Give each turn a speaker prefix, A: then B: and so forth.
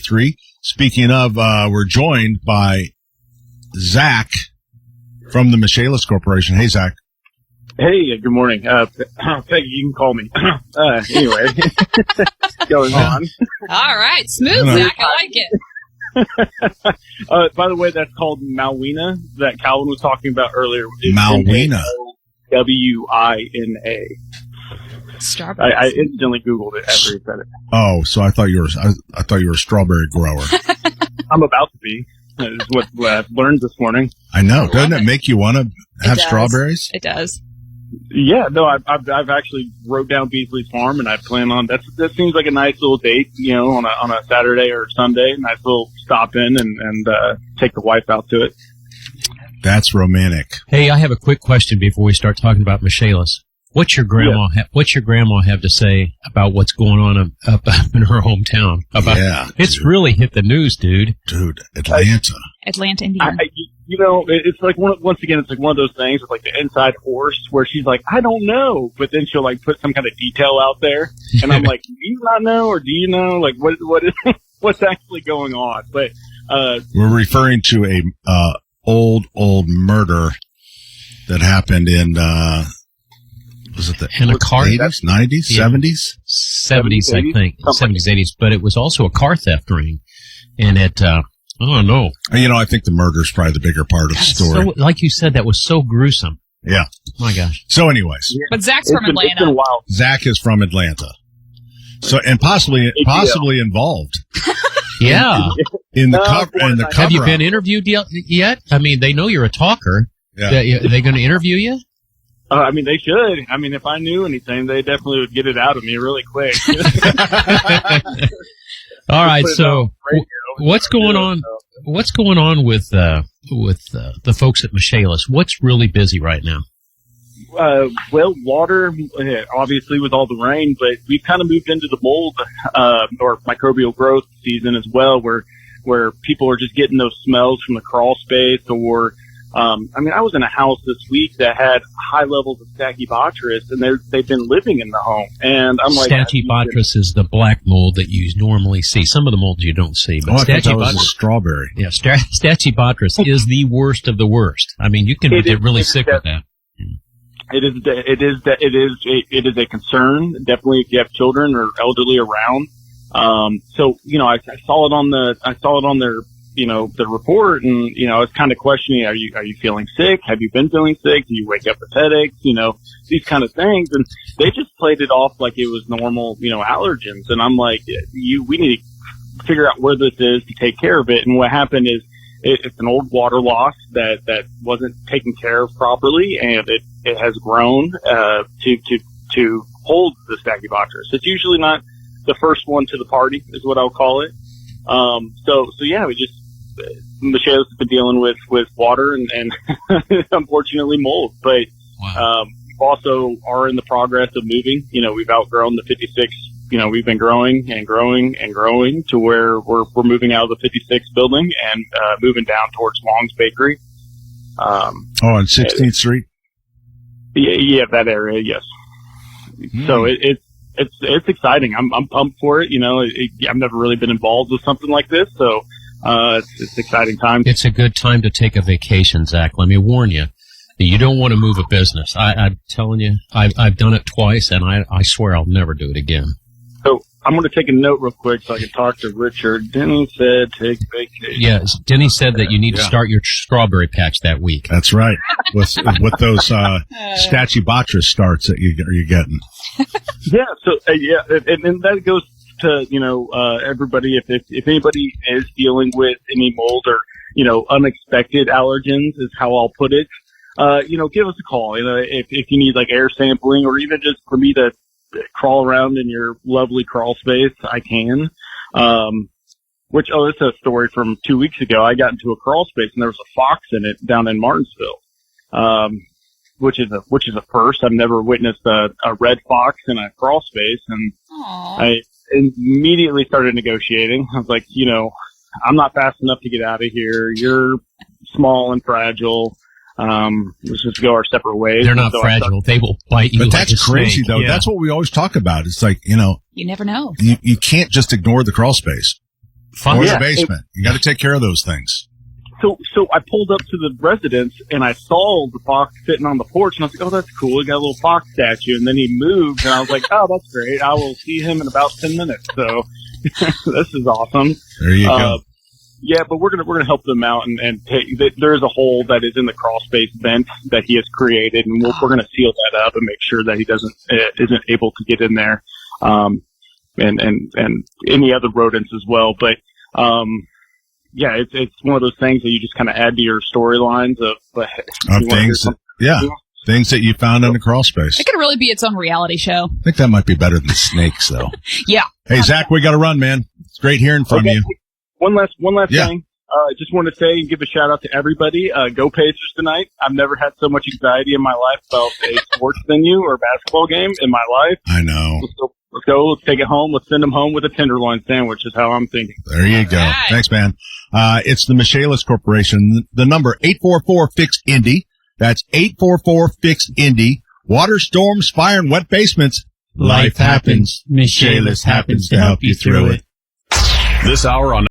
A: 16.3. Speaking of, we're joined by Zach from the Michaelis Corporation. Hey, Zach.
B: Hey, good morning. Peggy, you can call me. Anyway, going on.
C: All right, smooth, Zach. I like it.
B: By the way, that's called Malwina that Calvin was talking about earlier.
A: Malwina.
B: Wina.
C: Strawberries.
B: I instantly Googled it after he said it.
A: Oh, so I thought you were a strawberry grower.
B: I'm about to be. That is what I learned this morning.
A: I know. Doesn't it make you want to have strawberries?
C: It does.
B: Yeah, no, I've actually wrote down Beasley's Farm, and I plan on that seems like a nice little date, on a Saturday or Sunday. Nice little stop in and take the wife out to it.
A: That's romantic.
D: Hey, I have a quick question before we start talking about Michaelis. What's your grandma have to say about what's going on up in her hometown? It's really hit the news, dude.
A: Dude, Atlanta,
C: Indiana.
B: It's like once again, it's like one of those things with like the inside horse where she's like, I don't know, but then she'll like put some kind of detail out there, and I'm like, do you not know, or do you know, like what is what's actually going on? But
A: we're referring to a old murder that happened in was it in
D: a car
A: 80s, 90s, 70s?
D: 70s, I think. 70s, 80s, but it was also a car theft ring, and it. I don't know.
A: I think the murder is probably the bigger part of the story.
D: So, like you said, that was so gruesome.
A: Yeah.
D: My gosh.
A: So anyways.
C: Yeah. But Zach's from Atlanta.
B: It's been wild.
A: Zach is from Atlanta. So, and possibly involved.
D: Yeah.
A: In the cover.
D: Have you been interviewed yet? I mean, they know you're a talker.
A: Yeah.
D: Are they going to interview you?
B: They should. I mean, if I knew anything, they definitely would get it out of me really quick.
D: All right, so what's going on? What's going on with the folks at Michaelis? What's really busy right now?
B: Well, water, obviously with all the rain, but we've kind of moved into the mold or microbial growth season as well, where people are just getting those smells from the crawl space or. I was in a house this week that had high levels of Stachybotrys, and they've been living in the home. And I'm like,
D: Stachybotrys is the black mold that you normally see. Some of the molds you don't see, but
A: Stachybotrys is strawberry.
D: Yeah, Stachybotrys is the worst of the worst. I mean, you can get really sick with that.
B: It is a concern, definitely if you have children or elderly around. I saw it on their the report, and I was kind of questioning, are you feeling sick? Have you been feeling sick? Do you wake up with headaches? These kind of things, and they just played it off like it was normal, allergens. And I'm like, we need to figure out where this is to take care of it. And what happened is it's an old water loss that wasn't taken care of properly, and it has grown to hold the Stachybotrys. It's usually not the first one to the party, is what I'll call it. We just Michaelis has been dealing with water and unfortunately mold, but we also are in the progress of moving. We've outgrown the 56. We've been growing and growing and growing to where we're moving out of the 56 building and moving down towards Long's Bakery.
A: On 16th Street.
B: Yeah, that area. Yes. So it's exciting. I'm pumped for it. I've never really been involved with something like this, so it's exciting time.
D: It's a good time to take a vacation, Zach. Let me warn you. You don't want to move a business. I'm telling you, I've done it twice, and I swear I'll never do it again.
B: So I'm going to take a note real quick so I can talk to Richard. Denny said take vacation.
D: Yes, Denny said that you need to start your strawberry patch that week.
A: That's right. With those Stachybotrys starts that you're getting.
B: Yeah. So and that goes to everybody. If anybody is dealing with any mold or unexpected allergens, is how I'll put it. Give us a call. If you need like air sampling or even just for me to crawl around in your lovely crawl space, I can. It's a story from 2 weeks ago. I got into a crawl space and there was a fox in it down in Martinsville, which is a first. I've never witnessed a red fox in a crawl space, and I immediately started negotiating. I was like, I'm not fast enough to get out of here. You're small and fragile. Let's just go our separate ways.
D: They're not fragile. They will bite you.
A: But that's
D: like a
A: crazy,
D: snake.
A: though.
D: Yeah.
A: That's what we always talk about. It's like,
C: you never know.
A: You can't just ignore the crawl space. Or the basement. You got to take care of those things.
B: So I pulled up to the residence and I saw the fox sitting on the porch and I was like, oh, that's cool. We got a little fox statue. And then he moved and I was like, oh, that's great. I will see him in about 10 minutes. So this is awesome.
A: There you go.
B: Yeah, but we're gonna help them out and take. There is a hole that is in the crawl space vent that he has created, and we're gonna seal that up and make sure that he isn't able to get in there, and any other rodents as well. But yeah, it's one of those things that you just kind of add to your storylines of
A: things. Things that you found in the crawl space.
C: It could really be its own reality show.
A: I think that might be better than snakes, though.
C: Yeah.
A: Hey, Zach, we got to run, man. It's great hearing from you.
B: One last thing. I just want to say and give a shout out to everybody. Go Pacers tonight. I've never had so much anxiety in my life about a sports venue or basketball game in my life.
A: I know.
B: Let's go. Let's take it home. Let's send them home with a tenderloin sandwich is how I'm thinking.
A: There you go. Right. Thanks, man. It's the Michaelis Corporation. The number 844-FIX-INDY. That's 844-FIX-INDY. Water, storms, fire, and wet basements.
D: Life happens. Michaelis happens to help you through it.
E: This hour on